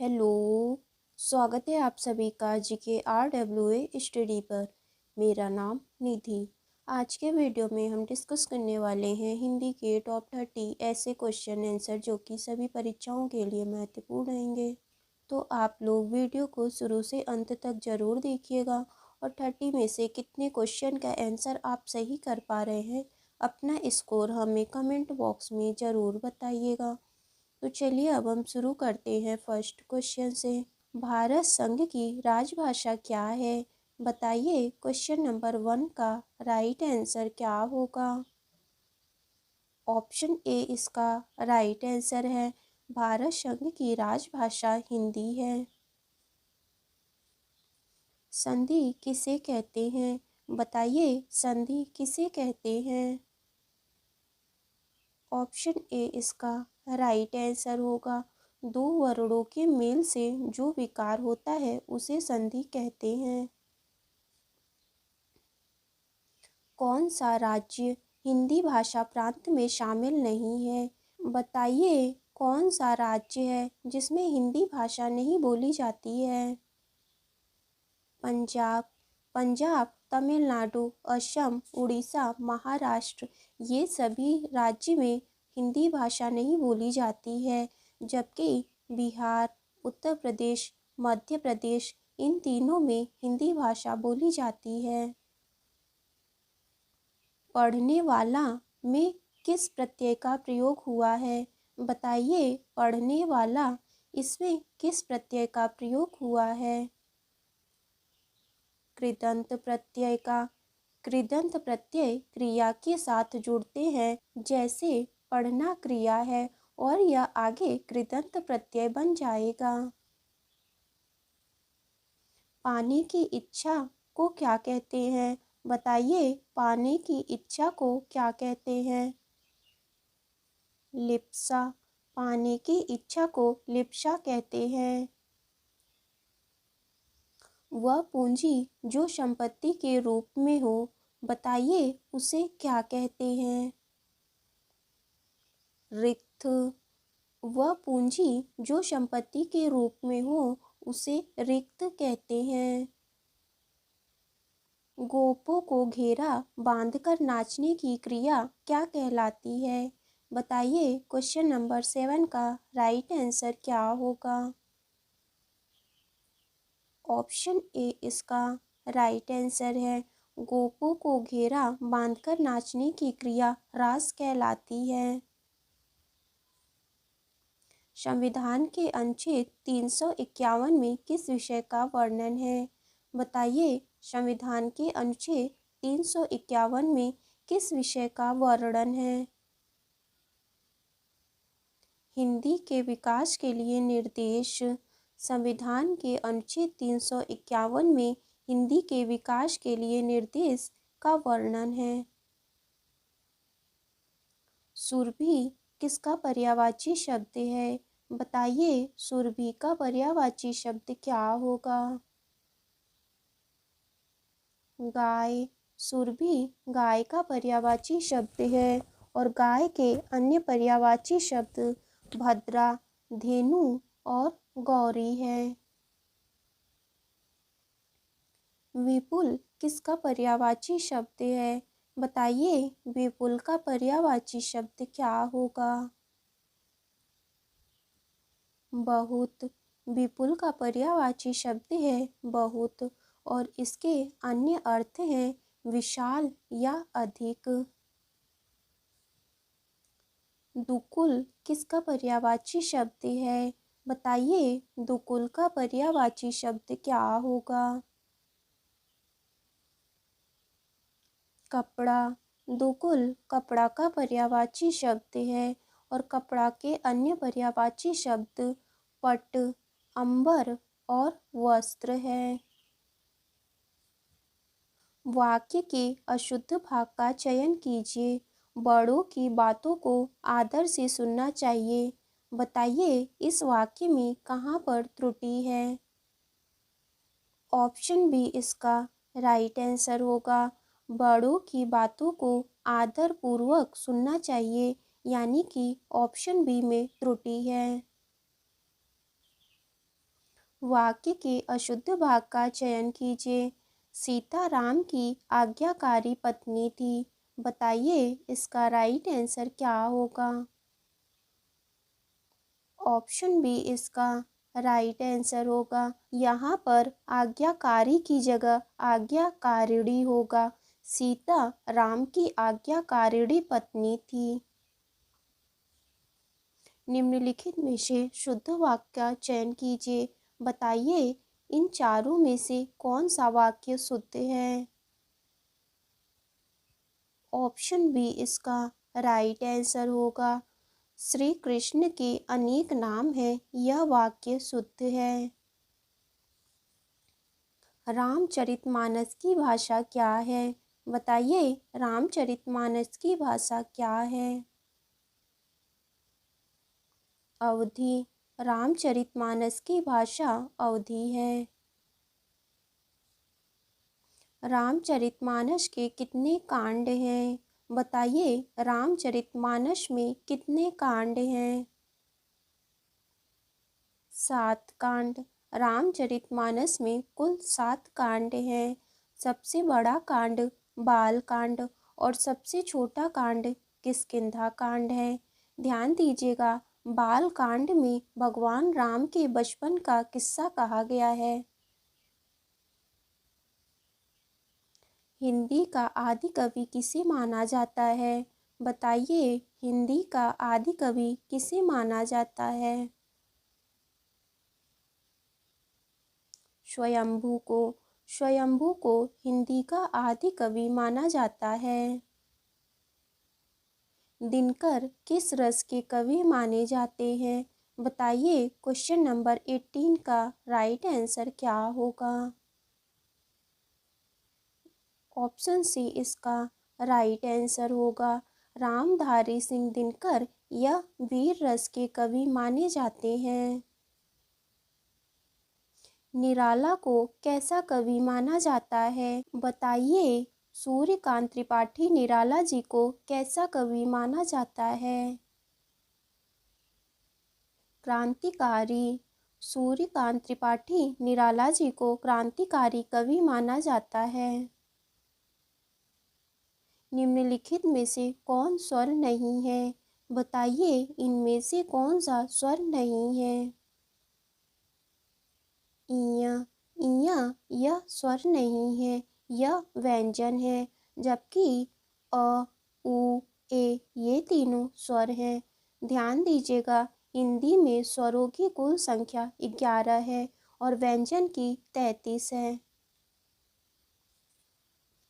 Hello. स्वागत है आप सभी का GKRWA स्टडी पर। मेरा नाम निधि। आज के वीडियो में हम डिस्कस करने वाले हैं हिंदी के टॉप 30 ऐसे क्वेश्चन आंसर जो कि सभी परीक्षाओं के लिए महत्वपूर्ण रहेंगे। तो आप लोग वीडियो को शुरू से अंत तक ज़रूर देखिएगा और 30 में से कितने क्वेश्चन का आंसर आप सही कर पा रहे हैं, अपना स्कोर हमें कमेंट बॉक्स में ज़रूर बताइएगा। तो चलिए अब हम शुरू करते हैं फर्स्ट क्वेश्चन से। भारत संघ की राजभाषा क्या है? बताइए क्वेश्चन नंबर 1 का राइट आंसर क्या होगा। ऑप्शन ए इसका राइट आंसर है। भारत संघ की राजभाषा हिंदी है। संधि किसे कहते हैं? बताइए संधि किसे कहते हैं। ऑप्शन ए इसका राइट आंसर होगा। दो वर्णों के मेल से जो विकार होता है उसे संधि कहते हैं। कौन सा राज्य हिंदी भाषा प्रांत में शामिल नहीं है? बताइए कौन सा राज्य है जिसमें हिंदी भाषा नहीं बोली जाती है। पंजाब, पंजाब, तमिलनाडु, असम, उड़ीसा, महाराष्ट्र, ये सभी राज्य में हिंदी भाषा नहीं बोली जाती है, जबकि बिहार, उत्तर प्रदेश, मध्य प्रदेश, इन तीनों में हिंदी भाषा बोली जाती है। पढ़ने वाला में किस प्रत्यय का प्रयोग हुआ है? बताइए पढ़ने वाला इसमें किस प्रत्यय का प्रयोग हुआ है। कृदंत प्रत्यय का। कृदंत प्रत्यय क्रिया के साथ जुड़ते हैं, जैसे पढ़ना क्रिया है और यह आगे कृदंत प्रत्यय बन जाएगा। पाने की इच्छा को क्या कहते हैं? बताइए पाने की इच्छा को क्या कहते हैं। लिप्सा। पाने की इच्छा को लिप्सा कहते हैं। वह पूंजी जो संपत्ति के रूप में हो, बताइए उसे क्या कहते हैं। रिक्त। वह पूंजी जो संपत्ति के रूप में हो उसे रिक्त कहते हैं। गोपों को घेरा बांधकर नाचने की क्रिया क्या कहलाती है? बताइए क्वेश्चन नंबर 7 का राइट आंसर क्या होगा। ऑप्शन ए इसका राइट आंसर है। गोपों को घेरा बांधकर नाचने की क्रिया रास कहलाती है। संविधान के अनुच्छेद 351 में किस विषय का वर्णन है? बताइए संविधान के अनुच्छेद 351 में किस विषय का वर्णन है। हिंदी के विकास के लिए निर्देश। संविधान के अनुच्छेद 351 में हिंदी के विकास के लिए निर्देश का वर्णन है। सुरभि किसका पर्यायवाची शब्द है? बताइए सुरभि का पर्यायवाची शब्द क्या होगा। गाय। सुरभि गाय का पर्यायवाची शब्द है और गाय के अन्य पर्यायवाची शब्द भद्रा, धेनु और गौरी है। विपुल किसका पर्यायवाची शब्द है? बताइए विपुल का पर्यायवाची शब्द क्या होगा। बहुत। विपुल का पर्यायवाची शब्द है बहुत और इसके अन्य अर्थ हैं विशाल या अधिक। दुकुल किसका पर्यायवाची शब्द है? बताइए दुकुल का पर्यायवाची शब्द क्या होगा। कपड़ा। दुकुल कपड़ा का पर्यायवाची शब्द है और कपड़ा के अन्य पर्यायवाची शब्द पट, अंबर और वस्त्र है। वाक्य के अशुद्ध भाग का चयन कीजिए। बड़ों की बातों को आदर से सुनना चाहिए। बताइए इस वाक्य में कहाँ पर त्रुटि है। ऑप्शन बी इसका राइट आंसर होगा। बड़ों की बातों को आदर पूर्वक सुनना चाहिए, यानी कि ऑप्शन बी में त्रुटि है। वाक्य के अशुद्ध भाग का चयन कीजिए। सीता राम की आज्ञाकारी पत्नी थी। बताइए इसका राइट आंसर क्या होगा। ऑप्शन बी इसका राइट आंसर होगा। यहाँ पर आज्ञाकारी की जगह आज्ञाकारिणी होगा। सीता राम की आज्ञाकारिणी पत्नी थी। निम्नलिखित में से शुद्ध वाक्य का चयन कीजिए। बताइए इन चारों में से कौन सा वाक्य शुद्ध है। ऑप्शन बी इसका राइट आंसर होगा। श्री कृष्ण के अनेक नाम हैं, यह वाक्य शुद्ध है। रामचरितमानस की भाषा क्या है। बताइए रामचरितमानस की भाषा क्या है। अवधी। रामचरितमानस की भाषा अवधी है। रामचरितमानस के कितने कांड हैं। बताइए रामचरितमानस में कितने कांड हैं। 7 कांड। रामचरितमानस में कुल 7 कांड हैं। सबसे बड़ा कांड बाल कांड और सबसे छोटा कांड किष्किंधा कांड है। ध्यान दीजिएगा बाल कांड में भगवान राम के बचपन का किस्सा कहा गया है। हिंदी का आदि कवि किसे माना जाता है। बताइए हिंदी का आदि कवि किसे माना जाता है। स्वयंभू को। स्वयंभू को हिंदी का आदि कवि माना जाता है। दिनकर किस रस के कवि माने जाते हैं। बताइए क्वेश्चन नंबर 18 का राइट आंसर क्या होगा। ऑप्शन सी इसका राइट आंसर होगा। रामधारी सिंह दिनकर यह वीर रस के कवि माने जाते हैं। निराला को कैसा कवि माना जाता है। बताइए सूर्यकांत त्रिपाठी निराला जी को कैसा कवि माना जाता है। क्रांतिकारी। सूर्यकांत त्रिपाठी निराला जी को क्रांतिकारी कवि माना जाता है। निम्नलिखित में से कौन स्वर नहीं है। बताइए इनमें से कौन सा स्वर नहीं है। इया। इया यह स्वर नहीं है, यह व्यंजन है। जबकि अ उ ए ये तीनों स्वर हैं। ध्यान दीजिएगा हिंदी में स्वरों की कुल संख्या 11 है और व्यंजन की 33 है।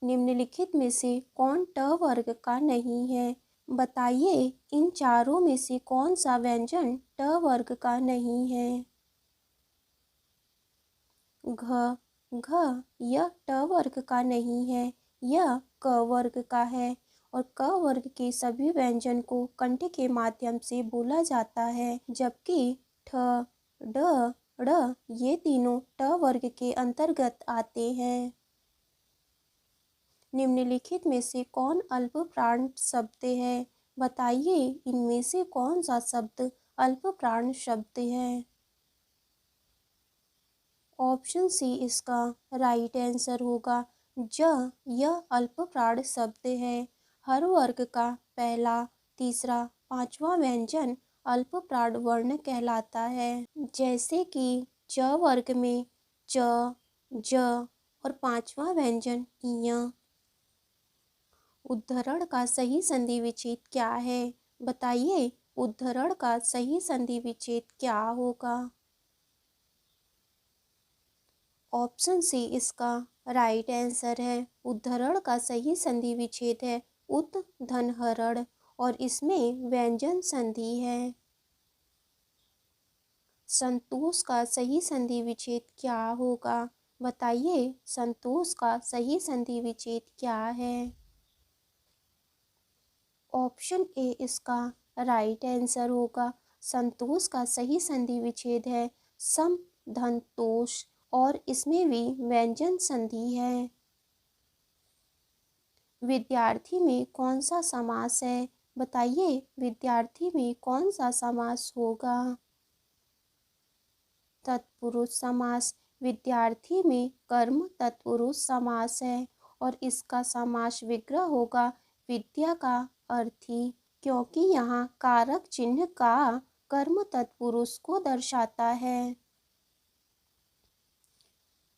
निम्नलिखित में से कौन ट वर्ग का नहीं है। बताइए इन चारों में से कौन सा व्यंजन ट वर्ग का नहीं है। घ। घ यह ट वर्ग का नहीं है, यह क वर्ग का है और क वर्ग के सभी व्यंजन को कंठ के माध्यम से बोला जाता है। जबकि ठ ड ड़ ये तीनों ट वर्ग के अंतर्गत आते हैं। निम्नलिखित में से कौन अल्प प्राण शब्द है। बताइए इनमें से कौन सा शब्द अल्प प्राण शब्द है। ऑप्शन सी इसका राइट आंसर होगा। यह अल्प प्राण शब्द है। हर वर्ग का पहला तीसरा पांचवा व्यंजन अल्प प्राण वर्ण कहलाता है। जैसे कि च वर्ग में च ज और पांचवा व्यंजन इय। उद्धरण का सही संधि विच्छेद क्या है। बताइए उद्धरण का सही संधि विच्छेद क्या होगा। ऑप्शन सी इसका राइट आंसर है। उद्धरण का सही संधि विच्छेद है उत धन हरण और इसमें व्यंजन संधि है। संतोष का सही संधि विच्छेद क्या होगा। बताइए संतोष का सही संधि विच्छेद क्या है। ऑप्शन ए इसका राइट आंसर होगा। संतोष का सही संधि विच्छेद है सम धन तोष और इसमें भी व्यंजन संधि है। विद्यार्थी में कौन सा समास है। बताइए विद्यार्थी में कौन सा समास होगा। तत्पुरुष समास। विद्यार्थी में कर्म तत्पुरुष समास है और इसका समास विग्रह होगा विद्या का अर्थी, क्योंकि यहाँ कारक चिन्ह का कर्म तत्पुरुष को दर्शाता है।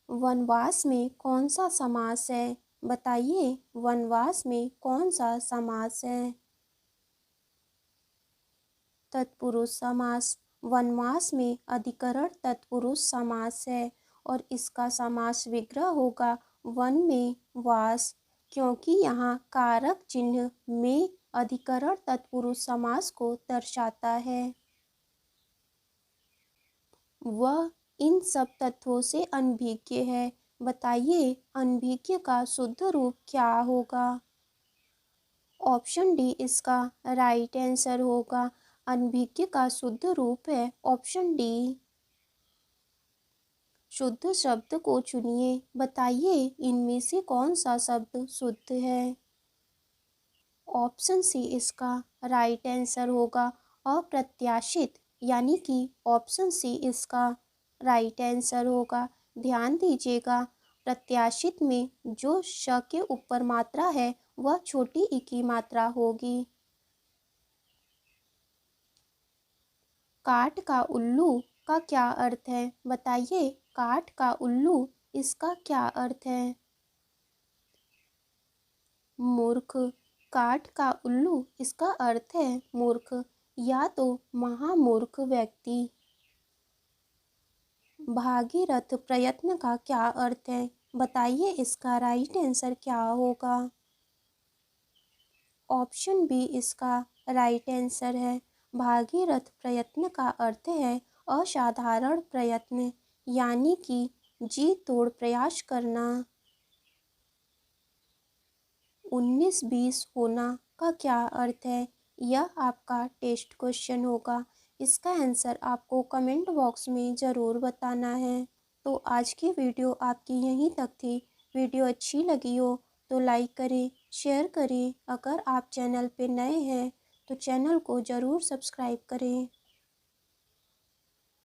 वनवास में कौन सा समास है? बताइए, वनवास में कौन सा समास है? तत्पुरुष समास। वनवास में अधिकरण तत्पुरुष समास है और इसका समास विग्रह होगा वन में वास, क्योंकि यहाँ कारक चिन्ह में अधिकरण तत्पुरुष समास को दर्शाता है। वह इन सब तत्वों से अनभिज्ञ है। बताइए, अनभिज्ञ का शुद्ध रूप क्या होगा? ऑप्शन डी इसका राइट आंसर होगा। अनभिज्ञ का शुद्ध रूप है ऑप्शन डी। शुद्ध शब्द को चुनिए। बताइए, इनमें से कौन सा शब्द शुद्ध है? ऑप्शन सी इसका राइट आंसर होगा। अप्रत्याशित, यानी कि ऑप्शन सी इसका राइट आंसर होगा। ध्यान दीजिएगा, प्रत्याशित में जो श के ऊपर मात्रा है वह छोटी ई की मात्रा होगी। काठ का उल्लू का क्या अर्थ है? बताइए, काठ का उल्लू इसका क्या अर्थ है? मूर्ख। काठ का उल्लू इसका अर्थ है मूर्ख या तो महामूर्ख व्यक्ति। भागीरथ प्रयत्न का क्या अर्थ है? बताइए, इसका राइट आंसर क्या होगा? ऑप्शन बी इसका राइट आंसर है। भागीरथ प्रयत्न का अर्थ है असाधारण प्रयत्न, यानी कि जी तोड़ प्रयास करना। 19-20 होना का क्या अर्थ है? यह आपका टेस्ट क्वेश्चन होगा। इसका आंसर आपको कमेंट बॉक्स में ज़रूर बताना है। तो आज की वीडियो आपकी यहीं तक थी। वीडियो अच्छी लगी हो तो लाइक करें, शेयर करें। अगर आप चैनल पे नए हैं तो चैनल को ज़रूर सब्सक्राइब करें।